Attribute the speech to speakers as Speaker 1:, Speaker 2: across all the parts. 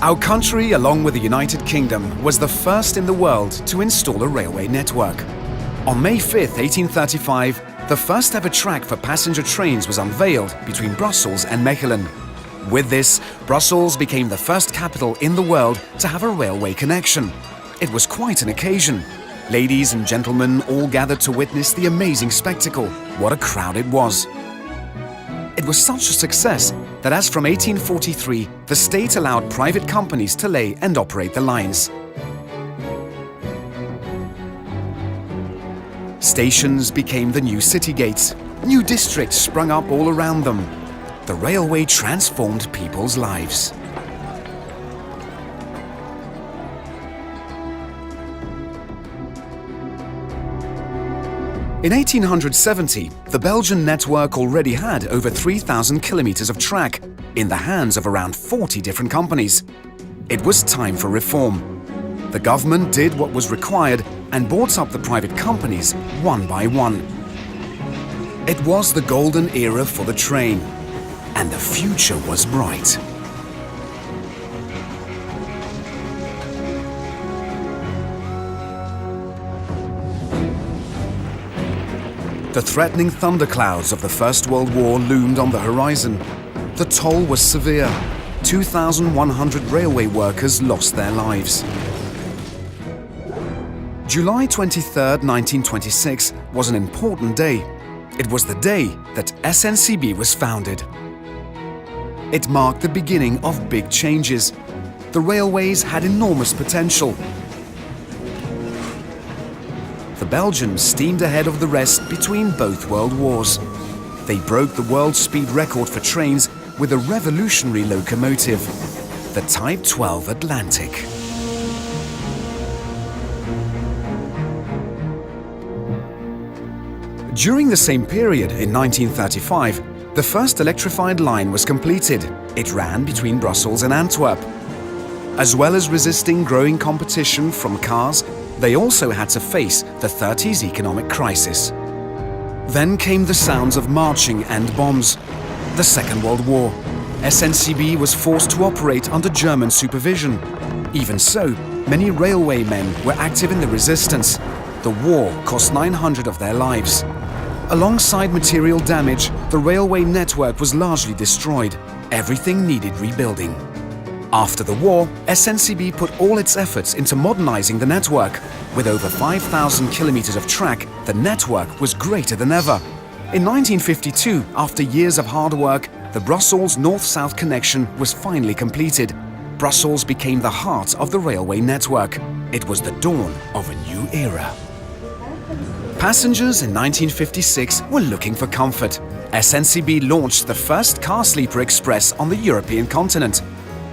Speaker 1: Our country, along with the United Kingdom, was the first in the world to install a railway network. On May 5, 1835, the first ever track for passenger trains was unveiled between Brussels and Mechelen. With this, Brussels became the first capital in the world to have a railway connection. It was quite an occasion. Ladies and gentlemen all gathered to witness the amazing spectacle. What a crowd it was! It was such a success that as from 1843, the state allowed private companies to lay and operate the lines. Stations became the new city gates. New districts sprung up all around them. The railway transformed people's lives. In 1870, the Belgian network already had over 3,000 kilometers of track in the hands of around 40 different companies. It was time for reform. The government did what was required and bought up the private companies one by one. It was the golden era for the train, and the future was bright. The threatening thunderclouds of the First World War loomed on the horizon. The toll was severe. 2,100 railway workers lost their lives. July 23, 1926 was an important day. It was the day that SNCB was founded. It marked the beginning of big changes. The railways had enormous potential. The Belgians steamed ahead of the rest between both world wars. They broke the world speed record for trains with a revolutionary locomotive, the Type 12 Atlantic. During the same period, in 1935, the first electrified line was completed. It ran between Brussels and Antwerp. As well as resisting growing competition from cars, they also had to face the 30s economic crisis. Then came the sounds of marching and bombs. The Second World War. SNCB was forced to operate under German supervision. Even so, many railway men were active in the resistance. The war cost 900 of their lives. Alongside material damage, the railway network was largely destroyed. Everything needed rebuilding. After the war, SNCB put all its efforts into modernizing the network. With over 5,000 kilometers of track, the network was greater than ever. In 1952, after years of hard work, the Brussels north-south connection was finally completed. Brussels became the heart of the railway network. It was the dawn of a new era. Passengers in 1956 were looking for comfort. SNCB launched the first car sleeper express on the European continent.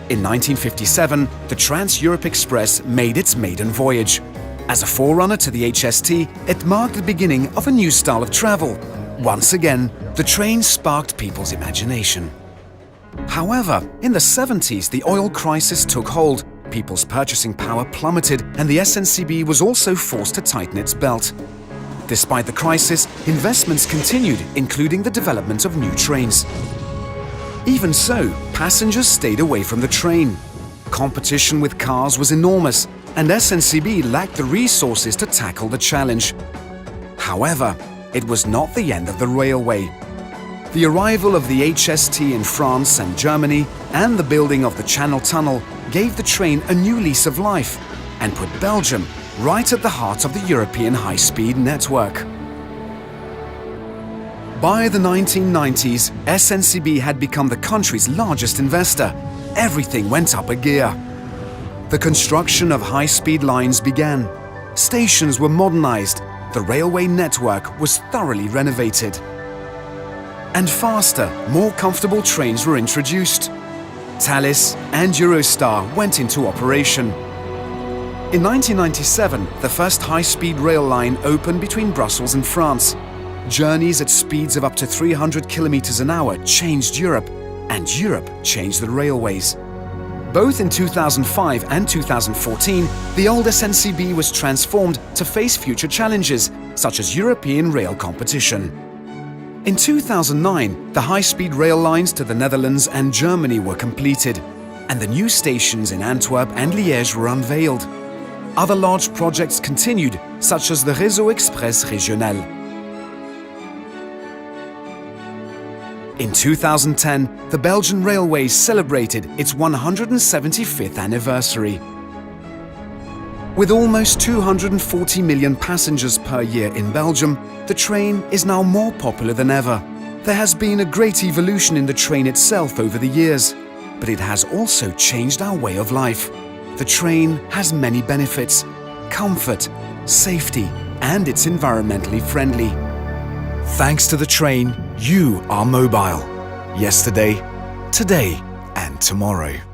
Speaker 1: In 1957, the Trans-Europe Express made its maiden voyage. As a forerunner to the HST, it marked the beginning of a new style of travel. Once again, the train sparked people's imagination. However, in the 70s, the oil crisis took hold, people's purchasing power plummeted, and the SNCB was also forced to tighten its belt. Despite the crisis, investments continued, including the development of new trains. Even so, passengers stayed away from the train. Competition with cars was enormous, and SNCB lacked the resources to tackle the challenge. However, it was not the end of the railway. The arrival of the HST in France and Germany and the building of the Channel Tunnel gave the train a new lease of life and put Belgium right at the heart of the European high-speed network. By the 1990s, SNCB had become the country's largest investor. Everything went up a gear. The construction of high-speed lines began. Stations were modernized. The railway network was thoroughly renovated. And faster, more comfortable trains were introduced. Thalys and Eurostar went into operation. In 1997, the first high-speed rail line opened between Brussels and France. Journeys at speeds of up to 300 kilometers an hour changed Europe, and Europe changed the railways. Both in 2005 and 2014, the old SNCB was transformed to face future challenges, such as European rail competition. In 2009, the high-speed rail lines to the Netherlands and Germany were completed. and the new stations in Antwerp and Liège were unveiled. Other large projects continued, such as the Réseau Express Régional. In 2010, the Belgian Railways celebrated its 175th anniversary. With almost 240 million passengers per year in Belgium, the train is now more popular than ever. There has been a great evolution in the train itself over the years, but it has also changed our way of life. The train has many benefits: comfort, safety, and it's environmentally friendly. Thanks to the train, you are mobile. Yesterday, today, and tomorrow.